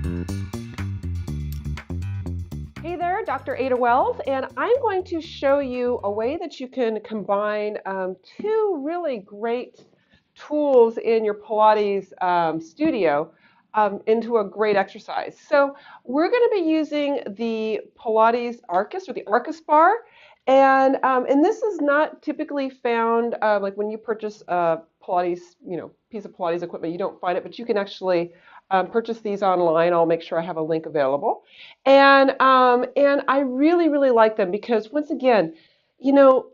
Hey there, Dr. Ada Wells, and I'm going to show you a way that you can combine two really great tools in your Pilates studio into a great exercise. So we're going to be using the Pilates Arcus or the Arcus Bar, and this is not typically found like when you purchase a Pilates, piece of Pilates equipment, you don't find it, but you can actually purchase these online. I'll make sure I have a link available. And I really, really like them because once again,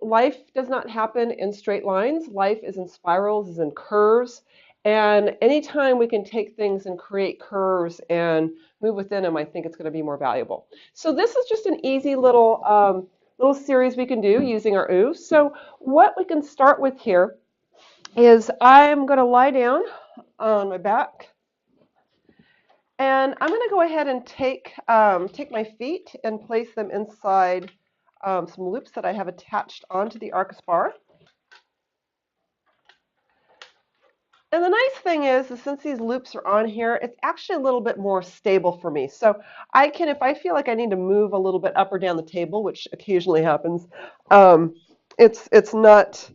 life does not happen in straight lines. Life is in spirals, is in curves. And anytime we can take things and create curves and move within them, I think it's going to be more valuable. So this is just an easy little series we can do using our OOF. So what we can start with here is I'm going to lie down on my back. And I'm going to go ahead and take my feet and place them inside some loops that I have attached onto the Arcus bar. And the nice thing is since these loops are on here, it's actually a little bit more stable for me. So I can, if I feel like I need to move a little bit up or down the table, which occasionally happens, it's not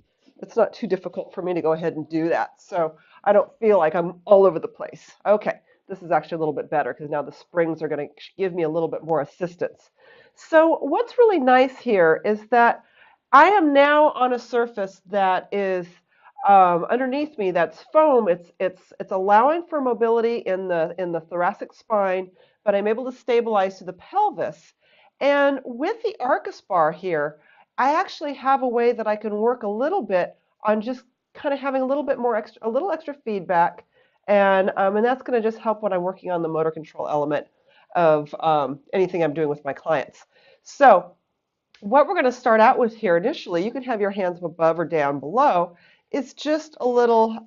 too difficult for me to go ahead and do that. So I don't feel like I'm all over the place. Okay. This is actually a little bit better because now the springs are going to give me a little bit more assistance. So what's really nice here is that I am now on a surface that is underneath me that's foam. It's allowing for mobility in the thoracic spine, but I'm able to stabilize to the pelvis. And with the Arcus bar here, I actually have a way that I can work a little bit on just kind of having a little bit more extra, a little extra feedback. And that's going to just help when I'm working on the motor control element of anything I'm doing with my clients. So what we're going to start out with here initially, you can have your hands above or down below, is just a little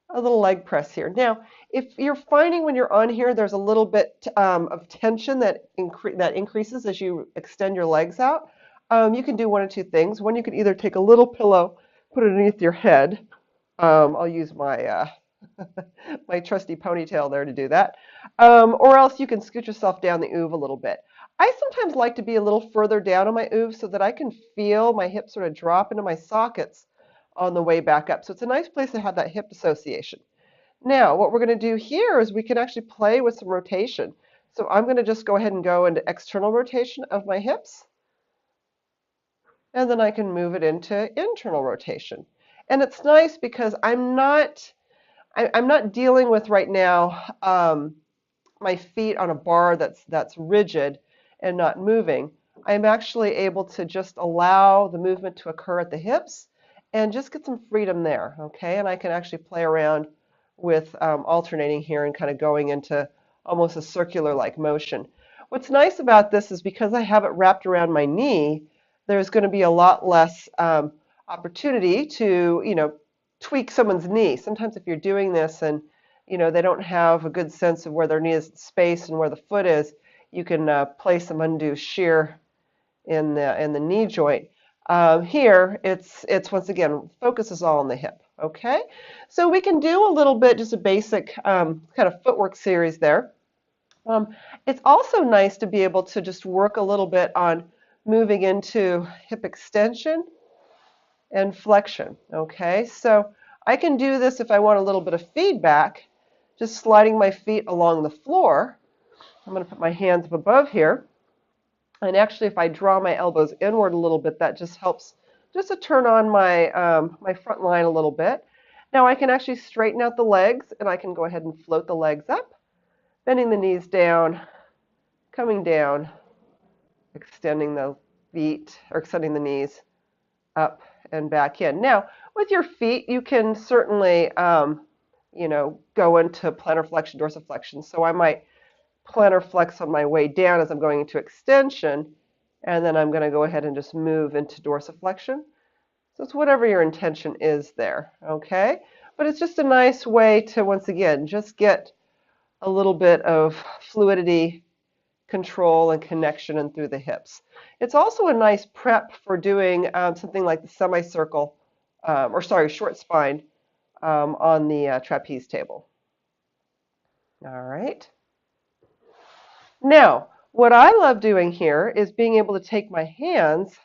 leg press here. Now, if you're finding when you're on here, there's a little bit of tension that increases as you extend your legs out, you can do one of two things. One, you can either take a little pillow, put it underneath your head. I'll use my my trusty ponytail there to do that. Or else you can scoot yourself down the oov a little bit. I sometimes like to be a little further down on my oov so that I can feel my hips sort of drop into my sockets on the way back up. So it's a nice place to have that hip association. Now, what we're going to do here is we can actually play with some rotation. So I'm going to just go ahead and go into external rotation of my hips. And then I can move it into internal rotation. And it's nice because I'm not dealing with right now my feet on a bar that's rigid and not moving. I'm actually able to just allow the movement to occur at the hips and just get some freedom there, okay? And I can actually play around with alternating here and kind of going into almost a circular-like motion. What's nice about this is because I have it wrapped around my knee, there's going to be a lot less opportunity to, tweak someone's knee. Sometimes if you're doing this and they don't have a good sense of where their knee is in space and where the foot is, you can place some undue shear in the knee joint. Here, it's once again, focus is all on the hip. Okay, so we can do a little bit, just a basic kind of footwork series there. It's also nice to be able to just work a little bit on moving into hip extension and flexion. Okay, so I can do this if I want a little bit of feedback, just sliding my feet along the floor. I'm going to put my hands up above here. And actually, if I draw my elbows inward a little bit, that just helps just to turn on my, my front line a little bit. Now I can actually straighten out the legs, and I can go ahead and float the legs up, bending the knees down, coming down, extending the feet, or extending the knees up and back in. Now, with your feet, you can certainly, go into plantar flexion, dorsiflexion. So I might plantar flex on my way down as I'm going into extension, and then I'm going to go ahead and just move into dorsiflexion. So it's whatever your intention is there, okay? But it's just a nice way to, once again, just get a little bit of fluidity, control, and connection in through the hips. It's also a nice prep for doing something like the semicircle, short spine on the trapeze table. All right. Now, what I love doing here is being able to take my hands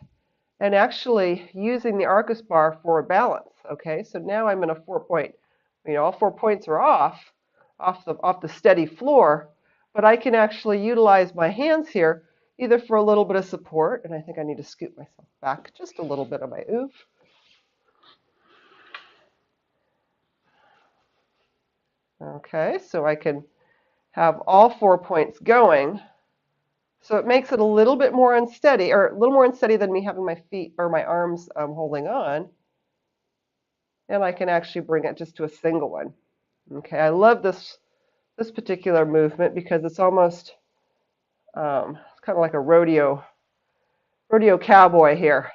and actually using the Arcus bar for a balance. Okay, so now I'm in a 4-point. All 4 points are off the steady floor, but I can actually utilize my hands here either for a little bit of support, and I think I need to scoot myself back just a little bit on my oof. Okay, so I can have all 4 points going. So it makes it a little bit more unsteady, or a little more unsteady than me having my feet or my arms holding on. And I can actually bring it just to a single one. Okay, I love this particular movement because it's almost it's kind of like a rodeo cowboy here.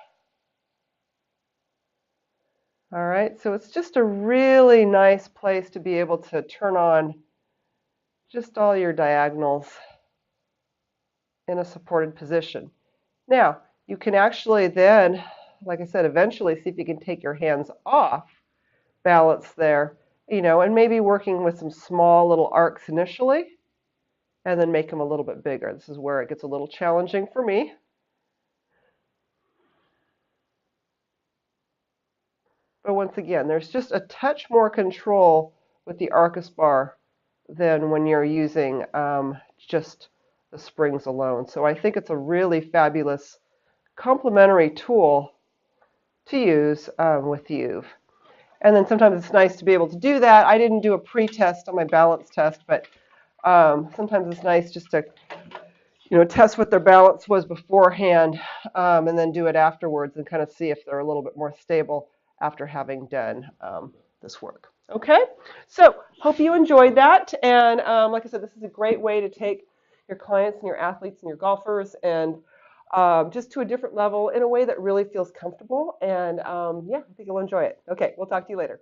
All right, so it's just a really nice place to be able to turn on just all your diagonals in a supported position. Now, you can actually then, like I said, eventually see if you can take your hands off balance there, and maybe working with some small little arcs initially, and then make them a little bit bigger. This is where it gets a little challenging for me. But once again, there's just a touch more control with the Arcus bar than when you're using just the springs alone. So I think it's a really fabulous complementary tool to use with you. And then sometimes it's nice to be able to do that. I didn't do a pre-test on my balance test, but sometimes it's nice just to test what their balance was beforehand, and then do it afterwards and kind of see if they're a little bit more stable after having done this work. Okay, so hope you enjoyed that. And like I said, this is a great way to take your clients and your athletes and your golfers and just to a different level in a way that really feels comfortable. And yeah, I think you'll enjoy it. Okay, we'll talk to you later.